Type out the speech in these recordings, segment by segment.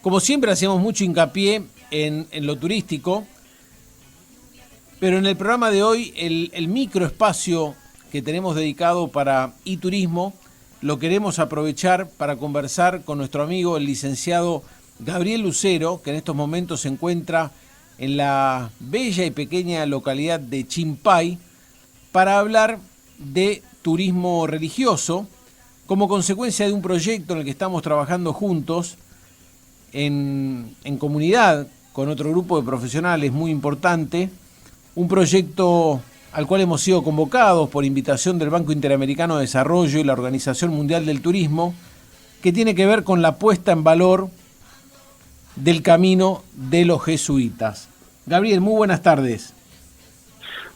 Como siempre hacemos mucho hincapié en lo turístico, pero en el programa de hoy el microespacio que tenemos dedicado para turismo lo queremos aprovechar para conversar con nuestro amigo el licenciado Gabriel Lucero, que en estos momentos se encuentra en la bella y pequeña localidad de Chimpay, para hablar de turismo religioso como consecuencia de un proyecto en el que estamos trabajando juntos en comunidad con otro grupo de profesionales muy importante, un proyecto al cual hemos sido convocados por invitación del Banco Interamericano de Desarrollo y la Organización Mundial del Turismo, que tiene que ver con la puesta en valor del camino de los jesuitas. Gabriel, muy buenas tardes.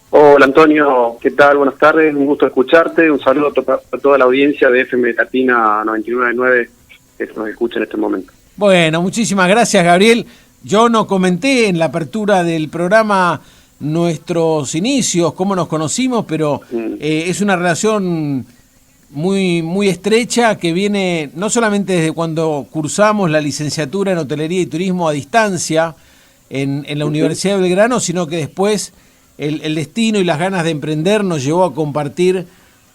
Hola Antonio, ¿qué tal? Buenas tardes, un gusto escucharte, un saludo a toda la audiencia de FM Latina 99.9 que nos escucha en este momento. Bueno, muchísimas gracias, Gabriel. Yo no comenté en la apertura del programa nuestros inicios, cómo nos conocimos, pero es una relación muy estrecha que viene no solamente desde cuando cursamos la licenciatura en Hotelería y Turismo a distancia en la Universidad de Belgrano, sino que después el destino y las ganas de emprender nos llevó a compartir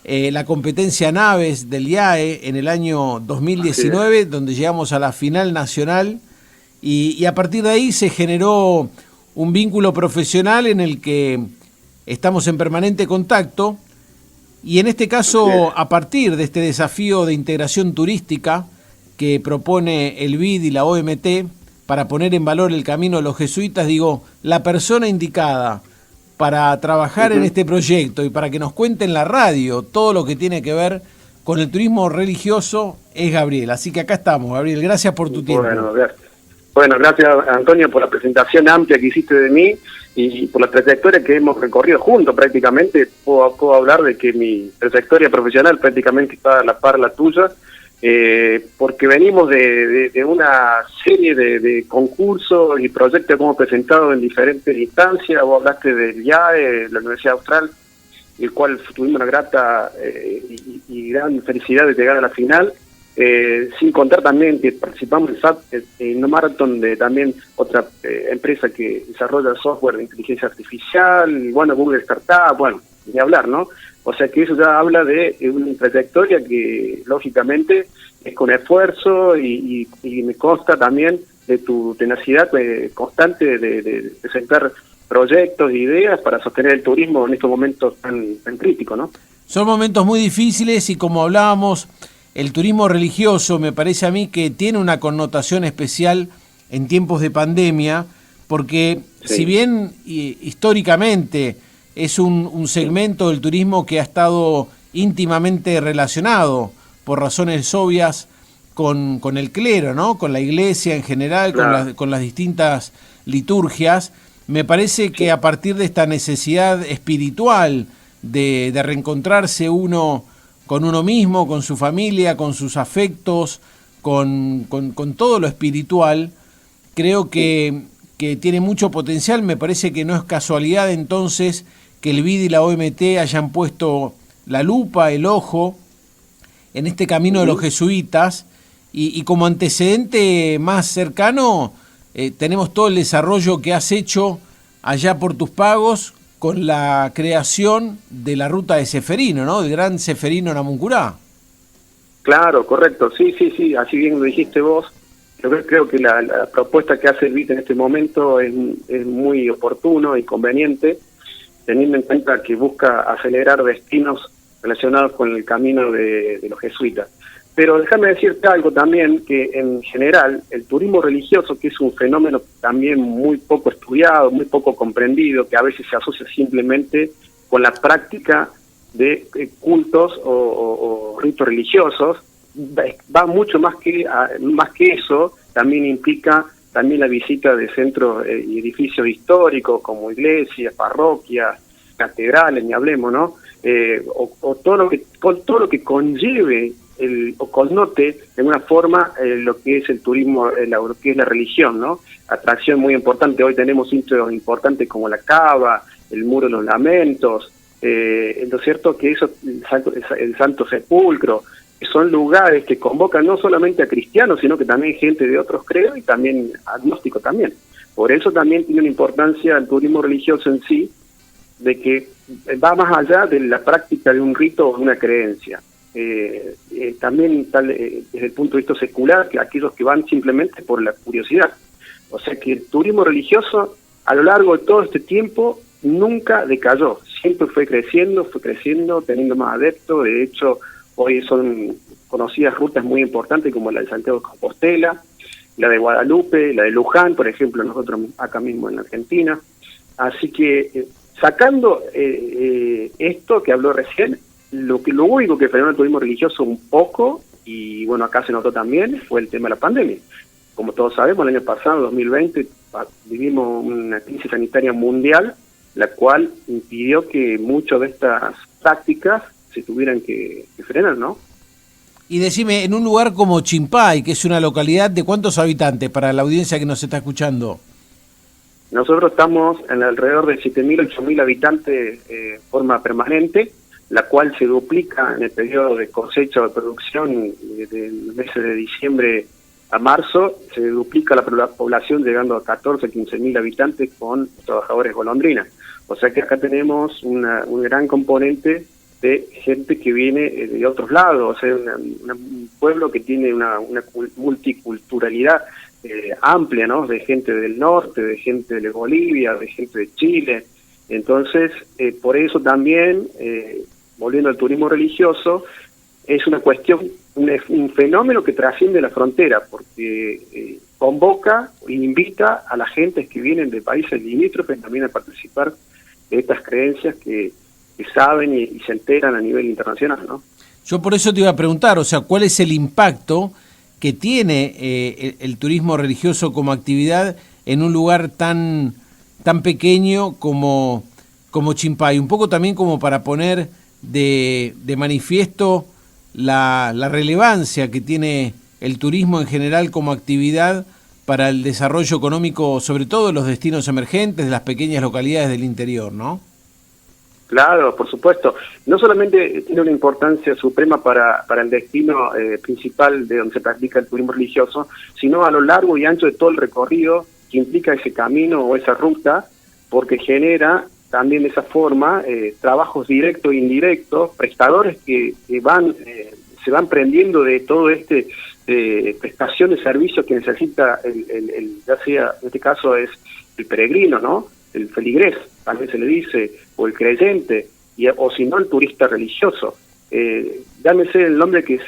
la competencia Naves del IAE en el año 2019, donde llegamos a la final nacional y a partir de ahí se generó un vínculo profesional en el que estamos en permanente contacto y en este caso a partir de este desafío de integración turística que propone el BID y la OMT para poner en valor el camino de los jesuitas, digo, la persona indicada para trabajar en este proyecto y para que nos cuente en la radio todo lo que tiene que ver con el turismo religioso es Gabriel. Así que acá estamos, Gabriel. Gracias por tu tiempo. Bueno, gracias Antonio por la presentación amplia que hiciste de mí y por la trayectoria que hemos recorrido juntos prácticamente. Puedo hablar de que mi trayectoria profesional prácticamente está a la par la tuya, porque venimos de una serie de concursos y proyectos que hemos presentado en diferentes instancias. Vos hablaste del IAE, la Universidad Austral, el cual tuvimos una grata y gran felicidad de llegar a la final, sin contar también que participamos en un maratón de también otra empresa que desarrolla software de inteligencia artificial, bueno, Google Startup, bueno, ni hablar, ¿no? O sea que eso ya habla de una trayectoria que lógicamente es con esfuerzo y me consta también de tu tenacidad constante de presentar proyectos e ideas para sostener el turismo en estos momentos tan críticos, ¿no? Son momentos muy difíciles y como hablábamos, el turismo religioso me parece a mí que tiene una connotación especial en tiempos de pandemia, porque si bien históricamente es un segmento del turismo que ha estado íntimamente relacionado por razones obvias con el clero, ¿no? Con la iglesia en general, claro, con las distintas liturgias, me parece que a partir de esta necesidad espiritual de reencontrarse uno con uno mismo, con su familia, con sus afectos, con todo lo espiritual, creo que tiene mucho potencial. Me parece que no es casualidad entonces que el BID y la OMT hayan puesto la lupa, el ojo, en este camino de los jesuitas, y como antecedente más cercano tenemos todo el desarrollo que has hecho allá por tus pagos con la creación de la ruta de Ceferino, ¿no? Del gran Ceferino Namuncurá. Claro, correcto, sí, así bien lo dijiste vos. Creo que la propuesta que hace el BID en este momento es muy oportuno y conveniente, teniendo en cuenta que busca acelerar destinos relacionados con el camino de los jesuitas. Pero déjame decirte algo también, que en general el turismo religioso, que es un fenómeno también muy poco estudiado, muy poco comprendido, que a veces se asocia simplemente con la práctica de cultos o ritos religiosos, va mucho más que eso. También implica también la visita de centros y edificios históricos como iglesias, parroquias, catedrales, ni hablemos, ¿no? O todo lo que conlleve o connote de alguna forma lo que es el turismo, lo que es la religión, ¿no? Atracción muy importante. Hoy tenemos sitios importantes como la Cava, el Muro de los Lamentos, ¿no es cierto? Que eso, el Santo Sepulcro, son lugares que convocan no solamente a cristianos, sino que también gente de otros credos y también agnósticos también. Por eso también tiene una importancia el turismo religioso en sí, de que va más allá de la práctica de un rito o de una creencia. También desde el punto de vista secular, que aquellos que van simplemente por la curiosidad. O sea que el turismo religioso a lo largo de todo este tiempo nunca decayó, siempre fue creciendo, teniendo más adeptos. De hecho, hoy son conocidas rutas muy importantes como la de Santiago de Compostela, la de Guadalupe, la de Luján, por ejemplo, nosotros acá mismo en Argentina. Así que sacando esto que habló recién, lo único que frenó el turismo religioso un poco, y bueno, acá se notó también, fue el tema de la pandemia. Como todos sabemos, el año pasado, 2020, vivimos una crisis sanitaria mundial, la cual impidió que muchas de estas prácticas se tuvieran que frenar, ¿no? Y decime, en un lugar como Chimpay, que es una localidad de ¿cuántos habitantes para la audiencia que nos está escuchando? Nosotros estamos en alrededor de 7.000, 8.000 habitantes de forma permanente, la cual se duplica en el periodo de cosecha o de producción del mes de diciembre a marzo, se duplica la población llegando a 14, 15.000 habitantes con trabajadores golondrinas. O sea que acá tenemos un gran componente de gente que viene de otros lados, o sea, un pueblo que tiene una multiculturalidad amplia, ¿no? De gente del norte, de gente de Bolivia, de gente de Chile. Entonces, por eso también, volviendo al turismo religioso, es una cuestión, un fenómeno que trasciende la frontera, porque convoca e invita a las gentes que vienen de países limítrofes también a participar de estas creencias que saben y se enteran a nivel internacional, ¿no? Yo por eso te iba a preguntar, o sea, ¿cuál es el impacto que tiene el turismo religioso como actividad en un lugar tan pequeño como Chimpay? Un poco también como para poner de manifiesto la relevancia que tiene el turismo en general como actividad para el desarrollo económico, sobre todo de los destinos emergentes, de las pequeñas localidades del interior, ¿no? Claro, por supuesto. No solamente tiene una importancia suprema para el destino principal de donde se practica el turismo religioso, sino a lo largo y ancho de todo el recorrido que implica ese camino o esa ruta, porque genera también de esa forma trabajos directos e indirectos, prestadores que se van prendiendo de todo prestación de servicios que necesita ya sea, en este caso es el peregrino, ¿no? El feligrés, también se le dice, o el creyente, o si no el turista religioso. Llámese el nombre que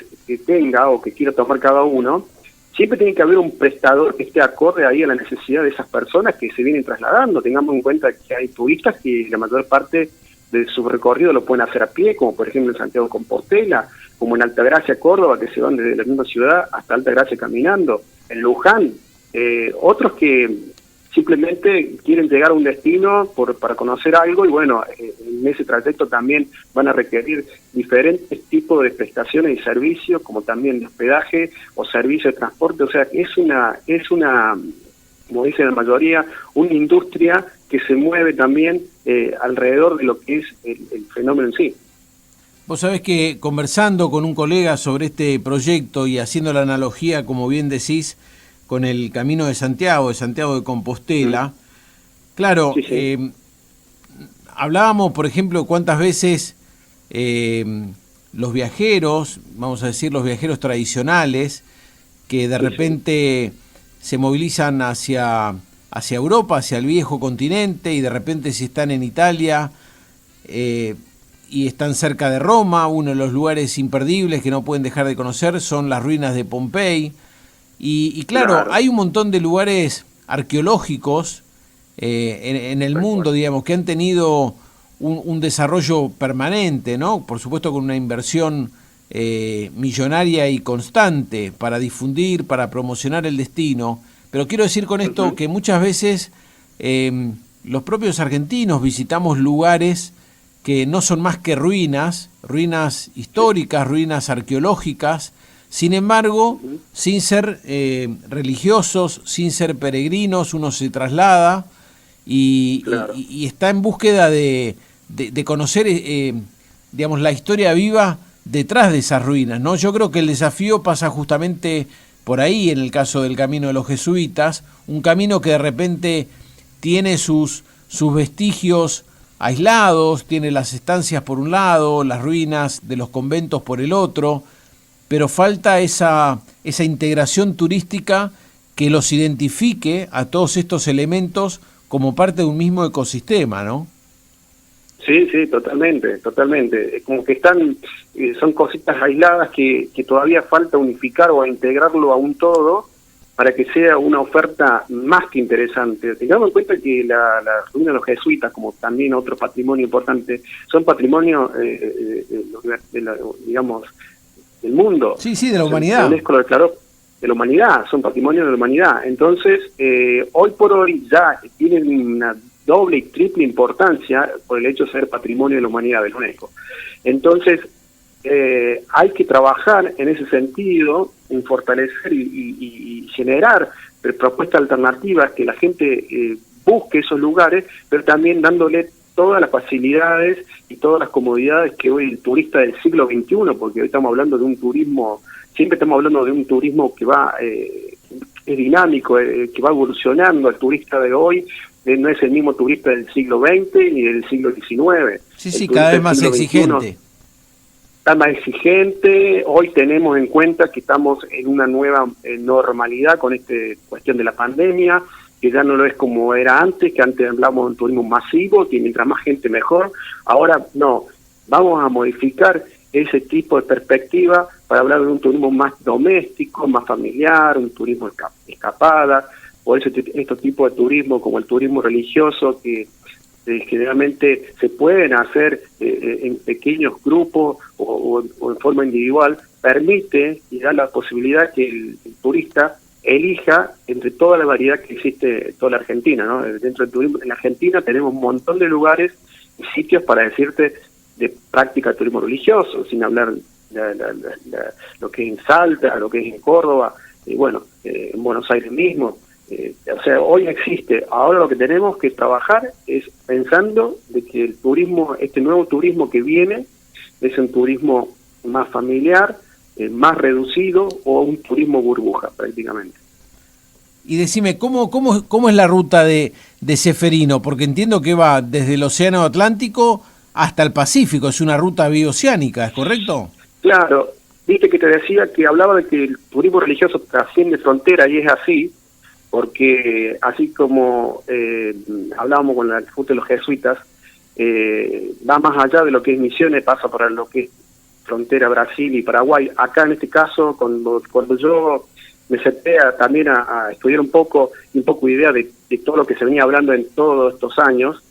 tenga o que quiera tomar cada uno, siempre tiene que haber un prestador que esté acorde ahí a la necesidad de esas personas que se vienen trasladando. Tengamos en cuenta que hay turistas que la mayor parte de su recorrido lo pueden hacer a pie, como por ejemplo en Santiago de Compostela, como en Altagracia, Córdoba, que se van desde la misma ciudad hasta Altagracia caminando, en Luján, otros que simplemente quieren llegar a un destino para conocer algo y bueno, en ese trayecto también van a requerir diferentes tipos de prestaciones y servicios, como también de hospedaje o servicio de transporte. O sea, es una, como dicen la mayoría, una industria que se mueve también alrededor de lo que es el fenómeno en sí. Vos sabés que conversando con un colega sobre este proyecto y haciendo la analogía, como bien decís, con el Camino de Santiago de Compostela, claro, sí. Hablábamos, por ejemplo, cuántas veces los viajeros, vamos a decir los viajeros tradicionales, que de repente se movilizan hacia Europa, hacia el viejo continente, y de repente si están en Italia y están cerca de Roma, uno de los lugares imperdibles que no pueden dejar de conocer son las ruinas de Pompey. Y claro, hay un montón de lugares arqueológicos en el mundo, digamos, que han tenido un desarrollo permanente, ¿no? Por supuesto con una inversión millonaria y constante para difundir, para promocionar el destino. Pero quiero decir con esto que muchas veces los propios argentinos visitamos lugares que no son más que ruinas históricas, ruinas arqueológicas. Sin embargo, sin ser religiosos, sin ser peregrinos, uno se traslada y está en búsqueda de conocer, digamos, la historia viva detrás de esas ruinas, ¿no? Yo creo que el desafío pasa justamente por ahí, en el caso del camino de los jesuitas, un camino que de repente tiene sus vestigios aislados, tiene las estancias por un lado, las ruinas de los conventos por el otro, pero falta esa integración turística que los identifique a todos estos elementos como parte de un mismo ecosistema, ¿no? Sí, sí, totalmente, totalmente. Como que son cositas aisladas que todavía falta unificar o integrarlo a un todo para que sea una oferta más que interesante. Tengamos en cuenta que la ruina de los jesuitas, como también otro patrimonio importante, son patrimonio, digamos, del mundo. Sí, sí, de la humanidad. UNESCO lo declaró de la humanidad, son patrimonio de la humanidad. Entonces, hoy por hoy ya tienen una doble y triple importancia por el hecho de ser patrimonio de la humanidad del UNESCO. Entonces, hay que trabajar en ese sentido, en fortalecer y generar propuestas alternativas, que la gente busque esos lugares, pero también dándole todas las facilidades y todas las comodidades que hoy el turista del siglo XXI, porque hoy estamos hablando de un turismo, siempre estamos hablando de un turismo que va, es dinámico, que va evolucionando. El turista de hoy no es el mismo turista del siglo XX ni del siglo XIX. Sí, sí, cada vez más exigente. Está más exigente. Hoy tenemos en cuenta que estamos en una nueva normalidad con esta cuestión de la pandemia, que ya no lo es como era antes, que antes hablábamos de un turismo masivo, que mientras más gente mejor. Ahora no, vamos a modificar ese tipo de perspectiva para hablar de un turismo más doméstico, más familiar, un turismo escapada, o estos tipos de turismo como el turismo religioso, que generalmente se pueden hacer en pequeños grupos o en forma individual, permite y da la posibilidad que el turista elija entre toda la variedad que existe en toda la Argentina, ¿no? Dentro del turismo, en la Argentina tenemos un montón de lugares y sitios para decirte de práctica de turismo religioso, sin hablar lo que es en Salta, lo que es en Córdoba, bueno, en Buenos Aires mismo. O sea, hoy existe. Ahora lo que tenemos que trabajar es pensando de que el turismo, este nuevo turismo que viene, es un turismo más familiar, más reducido, o un turismo burbuja prácticamente. Y decime, ¿cómo es la ruta de Ceferino? Porque entiendo que va desde el Océano Atlántico hasta el Pacífico, es una ruta bioceánica, ¿es correcto? Claro, viste que te decía que hablaba de que el turismo religioso trasciende frontera, y es así, porque así como hablábamos con la Junta de los Jesuitas, va más allá de lo que es Misiones, pasa para lo que es frontera Brasil y Paraguay. Acá en este caso, cuando yo me senté también a estudiar un poco idea de todo lo que se venía hablando en todos estos años,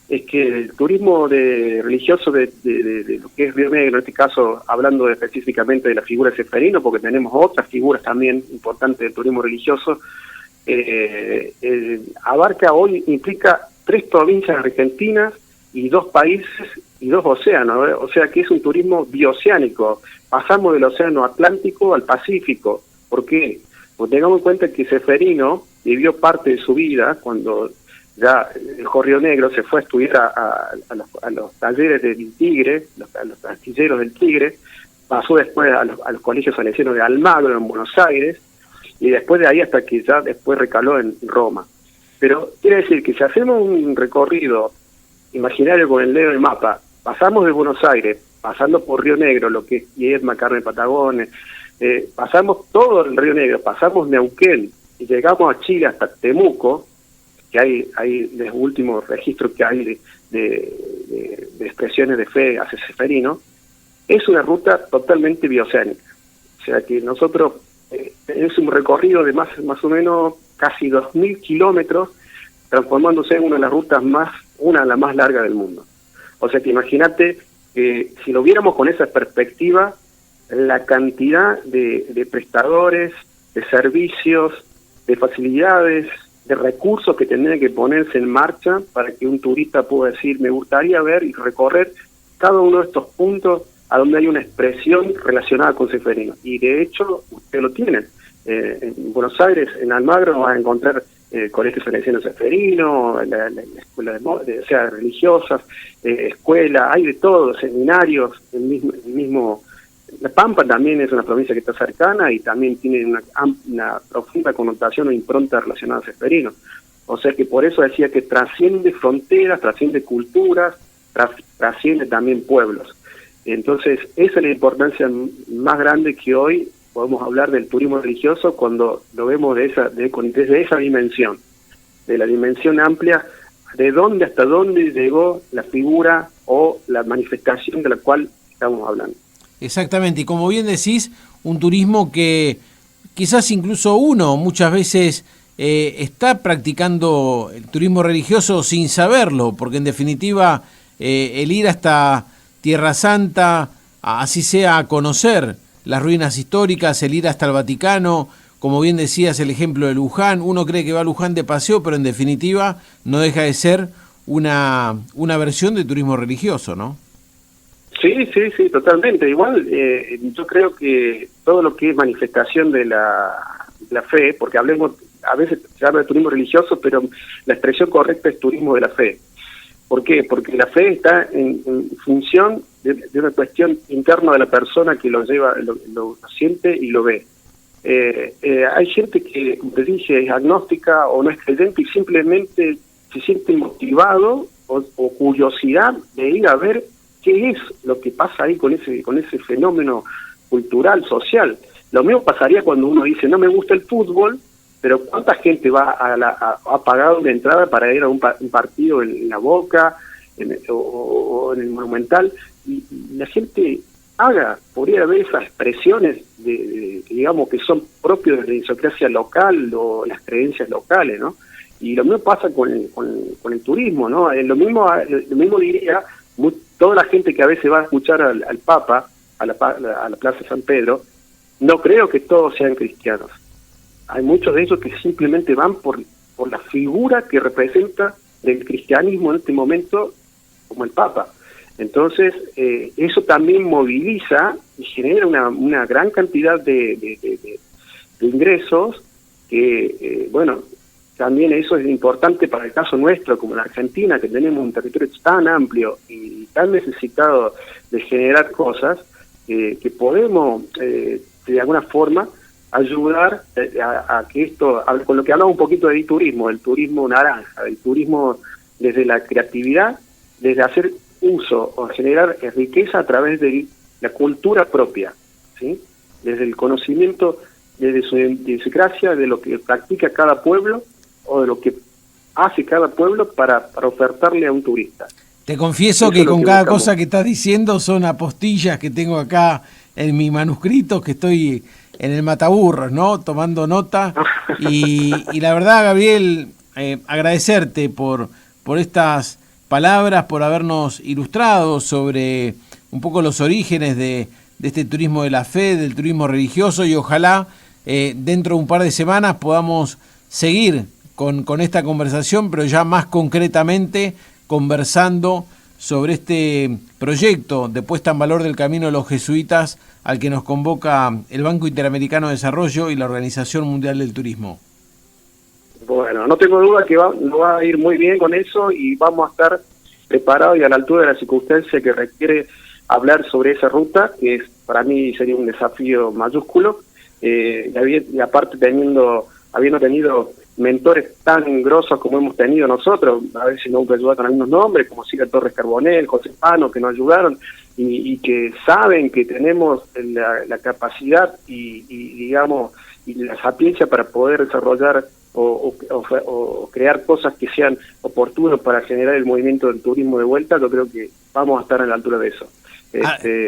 es que el turismo religioso de lo que es Río Negro, en este caso hablando específicamente de la figura de Ceferino, porque tenemos otras figuras también importantes del turismo religioso, abarca hoy, implica 3 provincias argentinas y 2 países y 2 océanos, o sea que es un turismo bioceánico. Pasamos del océano Atlántico al Pacífico. ¿Por qué? Pues tengamos en cuenta que Ceferino vivió parte de su vida cuando ya dejó Río Negro, se fue a estudiar a los talleres del Tigre, a los astilleros del Tigre, pasó después a los colegios salesianos de Almagro en Buenos Aires, y después de ahí hasta que ya después recaló en Roma. Pero quiere decir que si hacemos un recorrido imaginario con el dedo del mapa, pasamos de Buenos Aires, pasando por Río Negro, lo que es Viedma, Carmen Patagones, pasamos todo el Río Negro, pasamos Neuquén y llegamos a Chile hasta Temuco, que hay los últimos registros que hay de expresiones de fe hacia Ceferino, es una ruta totalmente bioceánica. O sea que nosotros es un recorrido de más o menos casi 2.000 kilómetros, transformándose en una de las rutas una de las más largas del mundo. O sea que imagínate que si lo viéramos con esa perspectiva, la cantidad de prestadores, de servicios, de facilidades, de recursos que tendrían que ponerse en marcha para que un turista pueda decir, me gustaría ver y recorrer cada uno de estos puntos a donde hay una expresión relacionada con Ceferino. Y de hecho, ustedes lo tienen. En Buenos Aires, en Almagro, vas a encontrar colegios salesianos Ceferino, la escuela o sea, religiosas, escuela, hay de todo, seminarios, el mismo La Pampa también es una provincia que está cercana y también tiene una profunda connotación o impronta relacionada a Ceferino. O sea que por eso decía que trasciende fronteras, trasciende culturas, trasciende también pueblos. Entonces, esa es la importancia más grande que hoy podemos hablar del turismo religioso cuando lo vemos desde esa dimensión, de la dimensión amplia, de dónde hasta dónde llegó la figura o la manifestación de la cual estamos hablando. Exactamente, y como bien decís, un turismo que quizás incluso uno muchas veces está practicando el turismo religioso sin saberlo, porque en definitiva el ir hasta Tierra Santa, así sea a conocer las ruinas históricas, el ir hasta el Vaticano, como bien decías el ejemplo de Luján, uno cree que va a Luján de paseo, pero en definitiva no deja de ser una versión de turismo religioso, ¿no? Sí, totalmente. Igual yo creo que todo lo que es manifestación de la fe, porque a veces se habla de turismo religioso, pero la expresión correcta es turismo de la fe. ¿Por qué? Porque la fe está en función de una cuestión interna de la persona que lo lleva, lo siente y lo ve. Hay gente que, como te dije, es agnóstica o no es creyente y simplemente se siente motivado o curiosidad de ir a ver qué es lo que pasa ahí con ese fenómeno cultural, social. Lo mismo pasaría cuando uno dice, no me gusta el fútbol, pero ¿cuánta gente ha pagado una entrada para ir a un partido en la Boca o en el Monumental? Y la gente podría haber esas expresiones digamos, que son propias de la idiosincrasia local o las creencias locales, ¿no? Y lo mismo pasa con el turismo, ¿no? Lo mismo diría toda la gente que a veces va a escuchar al Papa, a la Plaza San Pedro. No creo que todos sean cristianos. Hay muchos de ellos que simplemente van por la figura que representa del cristianismo en este momento, como el Papa. Entonces, eso también moviliza y genera una gran cantidad de ingresos que, bueno, también eso es importante para el caso nuestro, como la Argentina, que tenemos un territorio tan amplio y tan necesitado de generar cosas, que podemos, de alguna forma, ayudar a que esto, con lo que hablamos un poquito del turismo, el turismo naranja, el turismo desde la creatividad, desde hacer uso o generar riqueza a través de la cultura propia, ¿sí? Desde el conocimiento, desde su idiosincrasia, de lo que practica cada pueblo o de lo que hace cada pueblo para ofertarle a un turista. Te confieso que con cada cosa que estás diciendo son apostillas que tengo acá en mi manuscrito, que estoy en el mataburros, ¿no? Tomando nota. Y la verdad, Gabriel, agradecerte por estas palabras, por habernos ilustrado sobre un poco los orígenes de este turismo de la fe, del turismo religioso, y ojalá dentro de un par de semanas podamos seguir con esta conversación, pero ya más concretamente conversando sobre este proyecto de puesta en valor del Camino de los Jesuitas al que nos convoca el Banco Interamericano de Desarrollo y la Organización Mundial del Turismo. Bueno, no tengo duda que nos va a ir muy bien con eso y vamos a estar preparados y a la altura de la circunstancia que requiere hablar sobre esa ruta, que para mí sería un desafío mayúsculo, y aparte habiendo tenido mentores tan grosos como hemos tenido nosotros, a ver si nos puede ayudar con algunos nombres, como Silvia Torres Carbonell, José Pano, que nos ayudaron y que saben que tenemos la capacidad y digamos, y la sapiencia para poder desarrollar o crear cosas que sean oportunas para generar el movimiento del turismo de vuelta. Yo creo que vamos a estar a la altura de eso.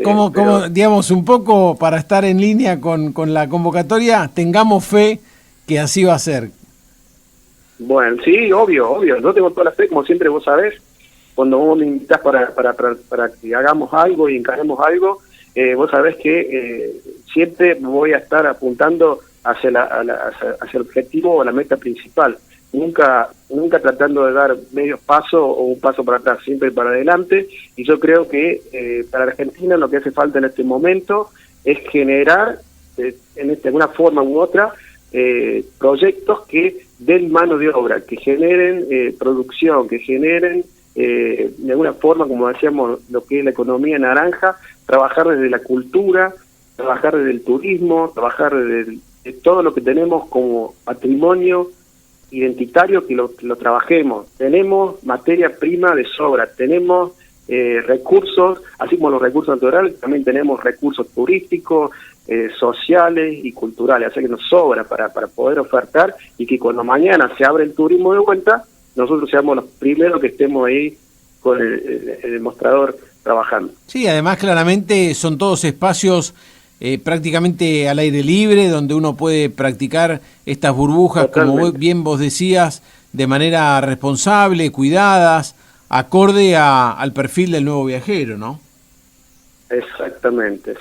Como digamos, un poco para estar en línea con la convocatoria, tengamos fe que así va a ser. Bueno, sí, obvio, yo tengo toda la fe, como siempre vos sabés, cuando vos me invitás para que hagamos algo y encaremos algo, vos sabés que siempre voy a estar apuntando hacia el objetivo o la meta principal, nunca tratando de dar medio paso o un paso para atrás, siempre para adelante. Y yo creo que para la Argentina lo que hace falta en este momento es generar, de alguna forma u otra, proyectos que den mano de obra, que generen producción, que generen de alguna forma, como decíamos, lo que es la economía naranja, trabajar desde la cultura, trabajar desde el turismo, trabajar de todo lo que tenemos como patrimonio identitario, que lo trabajemos. Tenemos materia prima de sobra, tenemos recursos, así como los recursos naturales, también tenemos recursos turísticos, sociales y culturales, así que nos sobra para poder ofertar, y que cuando mañana se abre el turismo de vuelta, nosotros seamos los primeros que estemos ahí con el mostrador trabajando. Sí, además claramente son todos espacios prácticamente al aire libre, donde uno puede practicar estas burbujas, Totalmente. como bien vos decías, de manera responsable, cuidadas, acorde al perfil del nuevo viajero, ¿no? Exactamente,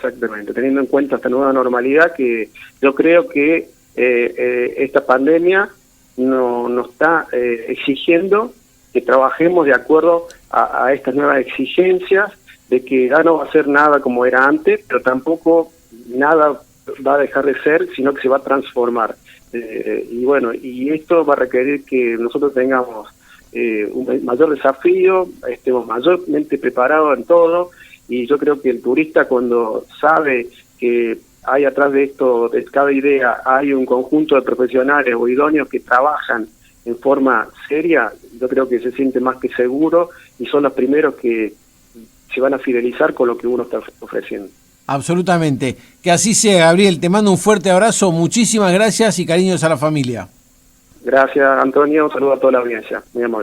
teniendo en cuenta esta nueva normalidad, que yo creo que esta pandemia nos está exigiendo que trabajemos de acuerdo a estas nuevas exigencias, de que ya no va a ser nada como era antes, pero tampoco nada va a dejar de ser, sino que se va a transformar. Y bueno, y esto va a requerir que nosotros tengamos un mayor desafío, estemos mayormente preparados en todo, y yo creo que el turista, cuando sabe que hay atrás de esto, de cada idea, hay un conjunto de profesionales o idóneos que trabajan en forma seria, yo creo que se siente más que seguro, y son los primeros que se van a fidelizar con lo que uno está ofreciendo. Absolutamente. Que así sea, Gabriel. Te mando un fuerte abrazo, muchísimas gracias y cariños a la familia. Gracias, Antonio. Un saludo a toda la audiencia. Muy amable.